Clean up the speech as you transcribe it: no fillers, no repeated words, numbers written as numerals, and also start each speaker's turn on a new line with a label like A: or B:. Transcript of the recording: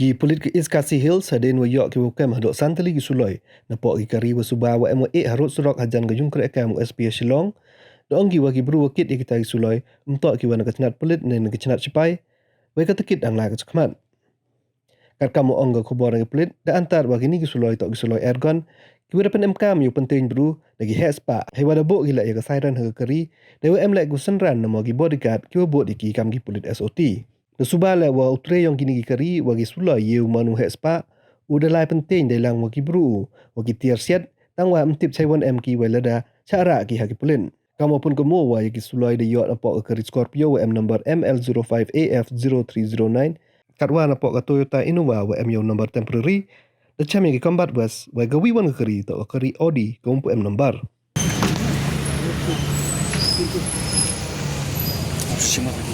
A: Gi pulit ke Iskasi Hills hadin wa yok ke wakam hadok santali gi suloi. Napok gi kari wa Suba wa mo harut surok hajan ga jungkre kam SPS Shillong. Doong gi wa gi bru wakit gi tai suloi. Mtok ki wa na kacnat pulit nen ga cnat cipai. Wa ka tekit ang la ka cekmat. Kat kamu ong ga khobor ga pulit da antar wa gini gi suloi tok gi suloi ergon. Ki wa pynemkaam yu penting bru lagi spa. He wa da bo gi la ya ga sairan ha kari. Da wa em la gu senran na mo gi bodyguard ki wa bo di ki kam gi pulit SOT. Da Suba la wa utre yang gini gi kari wa gi suloi yu manu spa. Udah lai penting dalam wa gi bru. Wa gi tiar siat tang wa mtip caiwan em ki wa la da cara ki ha gi pulit. Kamu pun kemu wa gi suloi da yot napok kari Scorpio wa em number ML05AF0309. Katwa napok ka Toyota Innova wa em yo number temporary. Da cham gi combat bus wa ga wiwan kari to kari Audi ka umpu em number.
B: Siapa